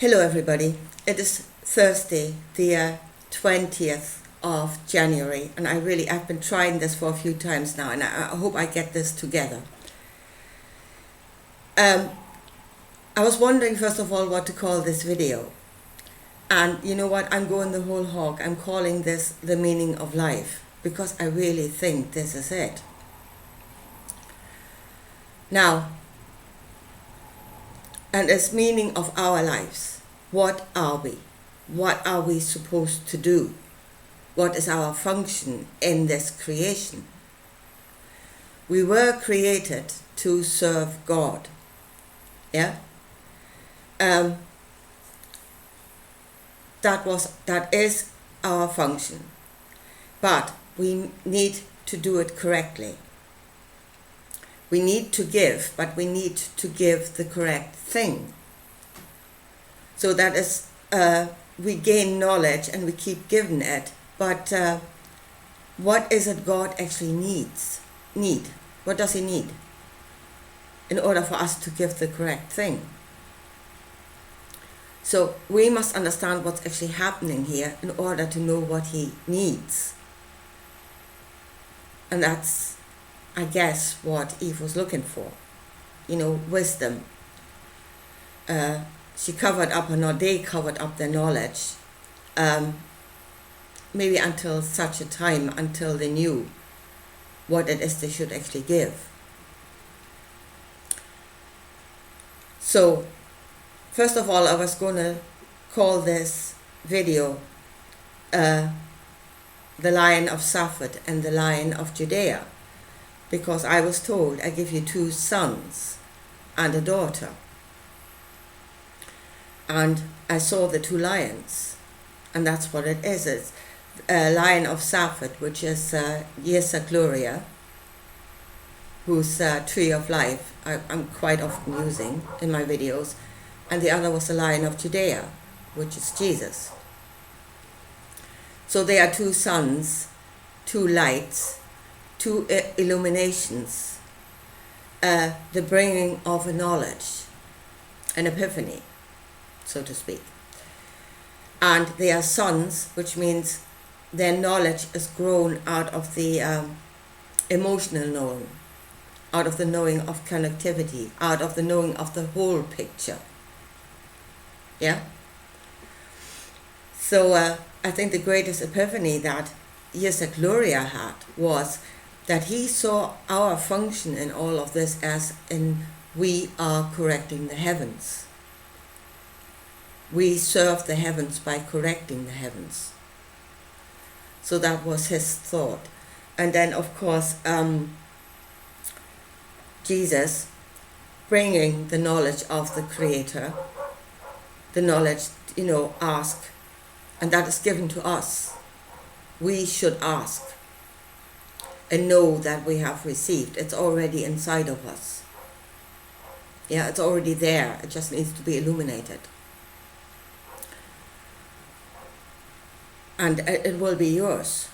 Hello everybody, it is Thursday, the 20th of January, and I've been trying this for a few times now, and I hope I get this together. I was wondering first of all what to call this video, and you know what, I'm going the whole hog. I'm calling this the meaning of life, because I really think this is it. Now, and as meaning of our lives, what are we? What are we supposed to do? What is our function in this creation? We were created to serve God. Yeah? That is our function. But we need to do it correctly. We need to give, but we need to give the correct thing. So that is, we gain knowledge and we keep giving it, but what is it God actually need? What does he need in order for us to give the correct thing? So we must understand what's actually happening here in order to know what he needs. And that's, I guess, what Eve was looking for, wisdom. She covered up, or they covered up their knowledge, maybe until such a time until they knew what it is they should actually give. So, first of all, I was going to call this video the Lion of Safed and the Lion of Judea, because I was told I give you 2 sons and a daughter. And I saw the 2 lions, and that's what it is. It's a Lion of Safed, which is Yesa Gloria, whose Tree of Life I'm quite often using in my videos, and the other was the Lion of Judea, which is Jesus. So they are 2 suns, 2 lights, 2 illuminations, the bringing of a knowledge, an epiphany, so to speak. And they are sons, which means their knowledge is grown out of the emotional knowing, out of the knowing of connectivity, out of the knowing of the whole picture. Yeah? So I think the greatest epiphany that Yesa Gloria had was that he saw our function in all of this as in we are correcting the heavens. We serve the heavens by correcting the heavens. So that was his thought. And then, of course, Jesus bringing the knowledge of the Creator, the knowledge, ask, and that is given to us. We should ask and know that we have received. It's already inside of us. Yeah, it's already there. It just needs to be illuminated. And it will be yours.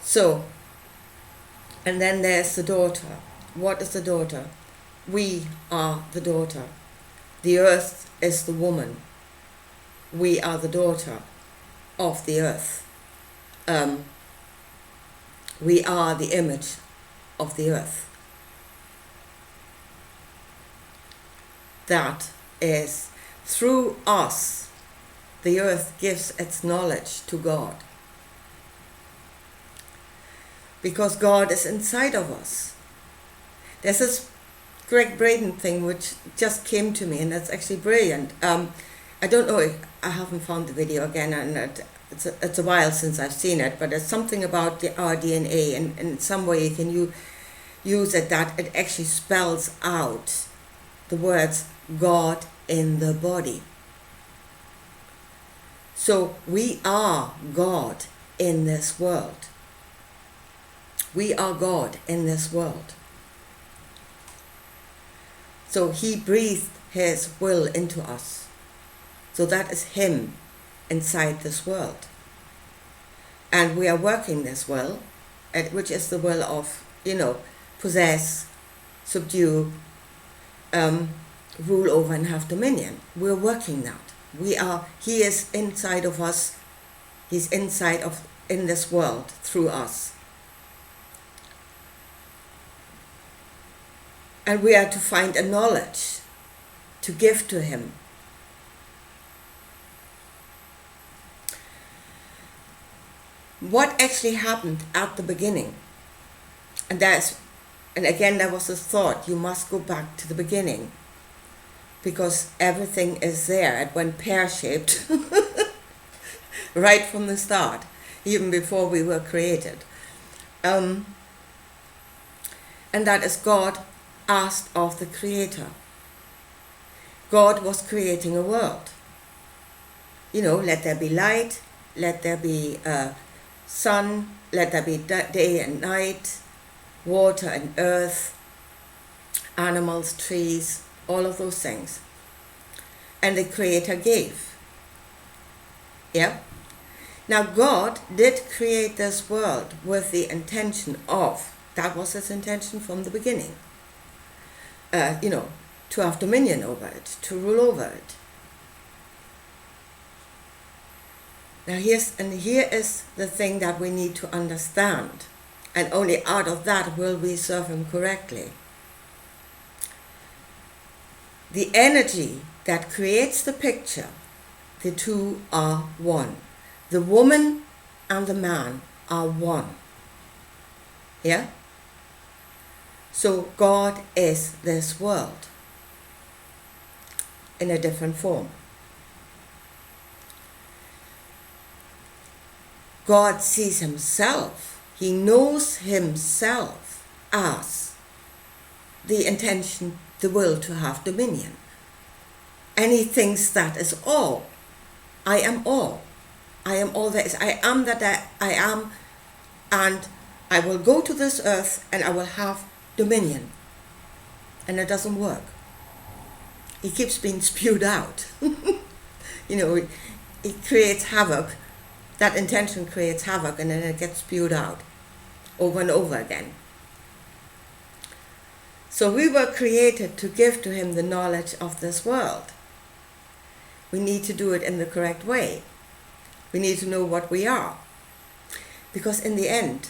So, and then there's the daughter. What is the daughter? We are the daughter. The earth is the woman. We are the daughter of the earth. We are the image of the earth. That is, through us, the earth gives its knowledge to God. Because God is inside of us. There's this Greg Braden thing which just came to me, and that's actually brilliant. I don't know, I haven't found the video again, and it's a while since I've seen it, but there's something about our DNA, and in some way you can use it that it actually spells out the words God in the body. So we are God in this world. We are God in this world. So he breathed his will into us. So that is him inside this world. And we are working this will, which is the will of, possess, subdue, rule over and have dominion. We're working that. He is inside of us. He's in this world through us. And we are to find a knowledge to give to him. What actually happened at the beginning? And again, there was this thought, you must go back to the beginning, because everything is there. It went pear-shaped right from the start, even before we were created. And that is God asked of the Creator. God was creating a world. Let there be light, let there be sun, let there be day and night, water and earth, animals, trees, all of those things. And the Creator gave. Yeah? Now God did create this world with the intention of, that was his intention from the beginning, to have dominion over it, to rule over it. Now here is the thing that we need to understand, and only out of that will we serve him correctly. The energy that creates the picture, the two are one. The woman and the man are one. Yeah? So God is this world in a different form. God sees himself. He knows himself as the intention, the will to have dominion. And he thinks that is all. I am all. I am all there is. I am that I am, and I will go to this earth and I will have dominion. And it doesn't work. He keeps being spewed out. It creates havoc. That intention creates havoc, and then it gets spewed out over and over again. So we were created to give to him the knowledge of this world. We need to do it in the correct way. We need to know what we are. Because in the end,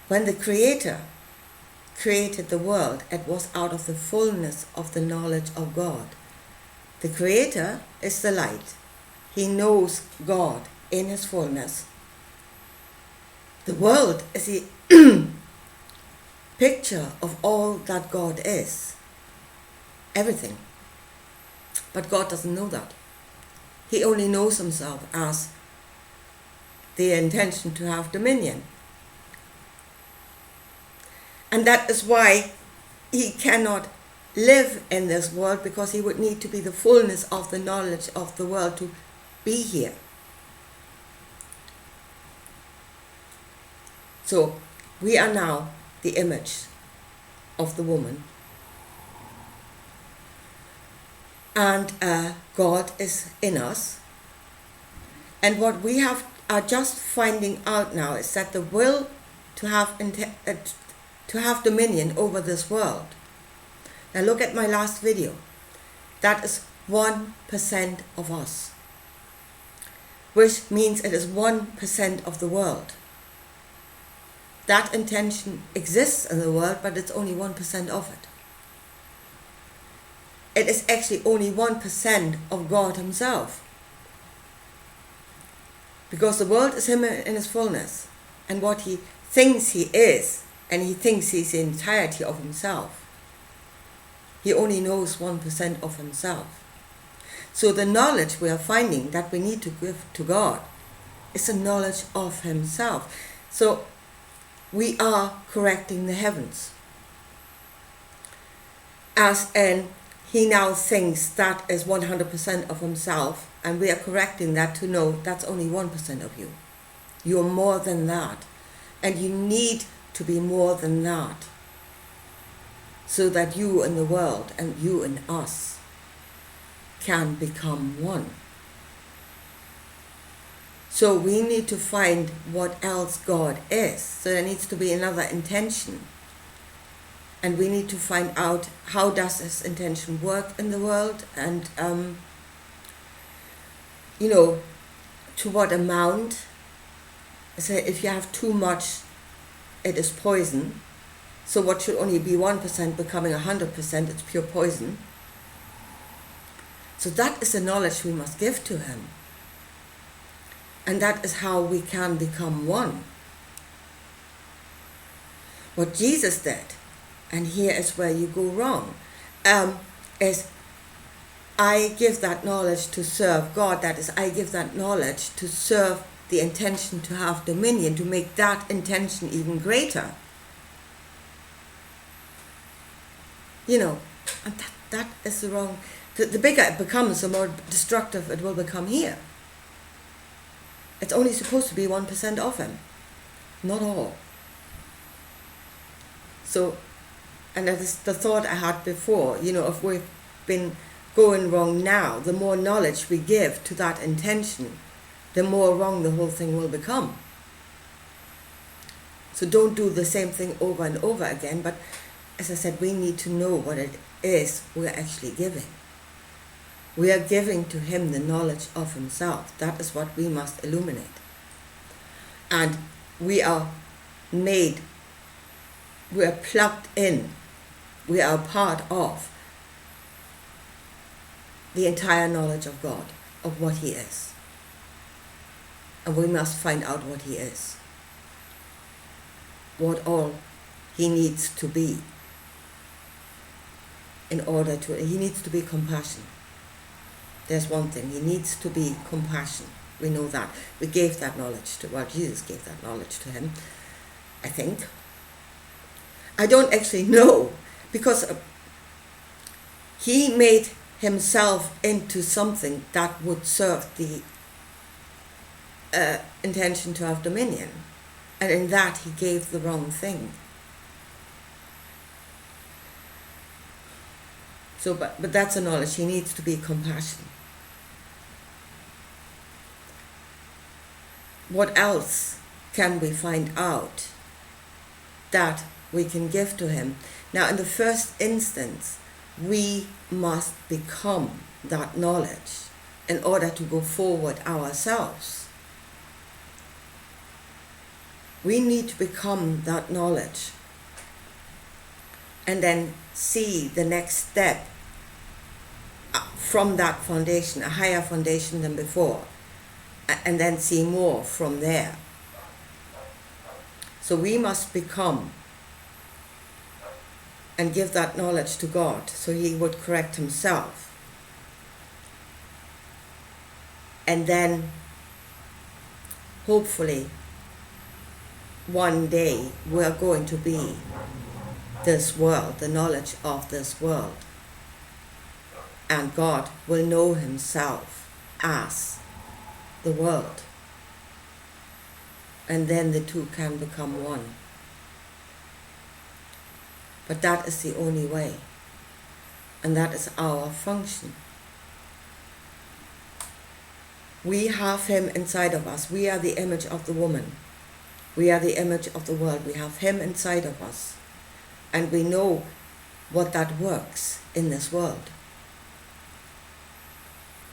when the Creator created the world, it was out of the fullness of the knowledge of God. The Creator is the light. He knows God in his fullness. The world is the picture of all that God is. Everything. But God doesn't know that. He only knows himself as the intention to have dominion. And that is why he cannot live in this world, because he would need to be the fullness of the knowledge of the world to be here. So we are now the image of the woman. And God is in us. And what we are just finding out now is that the will to have dominion over this world. Now look at my last video. That is 1% of us, which means it is 1% of the world. That intention exists in the world, but it's only 1% of it. It is actually only 1% of God himself. Because the world is him in his fullness, and what he thinks he is, and he thinks he's the entirety of himself. He only knows 1% of himself. So the knowledge we are finding that we need to give to God is the knowledge of himself. So we are correcting the heavens. As in, he now thinks that is 100% of himself, and we are correcting that to know that's only 1% of you. You're more than that. And you need to be more than that, so that you and the world and you and us can become one. So we need to find what else God is. So there needs to be another intention. And we need to find out how does this intention work in the world, and to what amount. So if you have too much, it is poison. So what should only be 1% becoming 100%, it's pure poison. So that is the knowledge we must give to him. And that is how we can become one. What Jesus did, and here is where you go wrong, is I give that knowledge to serve God. That is, I give that knowledge to serve the intention to have dominion, to make that intention even greater. And that is the wrong. The bigger it becomes, the more destructive it will become here. It's only supposed to be 1% of him, not all. So, and that is the thought I had before, if we've been going wrong now, the more knowledge we give to that intention, the more wrong the whole thing will become. So don't do the same thing over and over again, but as I said, we need to know what it is we're actually giving. We are giving to him the knowledge of himself. That is what we must illuminate. And we are plugged in, we are part of the entire knowledge of God, of what he is. And we must find out what he is, what all he needs to be he needs to be compassion. There's one thing, he needs to be compassion. We know that. We gave that knowledge Jesus gave that knowledge to him, I think. I don't actually know, because he made himself into something that would serve the intention to have dominion. And in that he gave the wrong thing. So, but that's a knowledge. He needs to be compassion. What else can we find out that we can give to him? Now, in the first instance, we must become that knowledge in order to go forward ourselves. We need to become that knowledge and then see the next step from that foundation, a higher foundation than before, and then see more from there. So we must become and give that knowledge to God so he would correct himself. And then hopefully one day we're going to be this world, the knowledge of this world. And God will know himself as the world. And then the two can become one. But that is the only way. And that is our function. We have him inside of us. We are the image of the woman. We are the image of the world. We have him inside of us. And we know what that works in this world.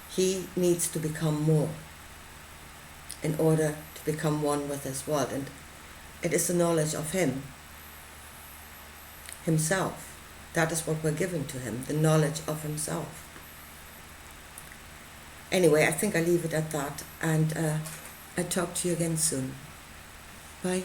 He needs to become more in order to become one with this world. And it is the knowledge of him, himself. That is what we're giving to him, the knowledge of himself. Anyway, I think I'll leave it at that, and I'll talk to you again soon. Bye.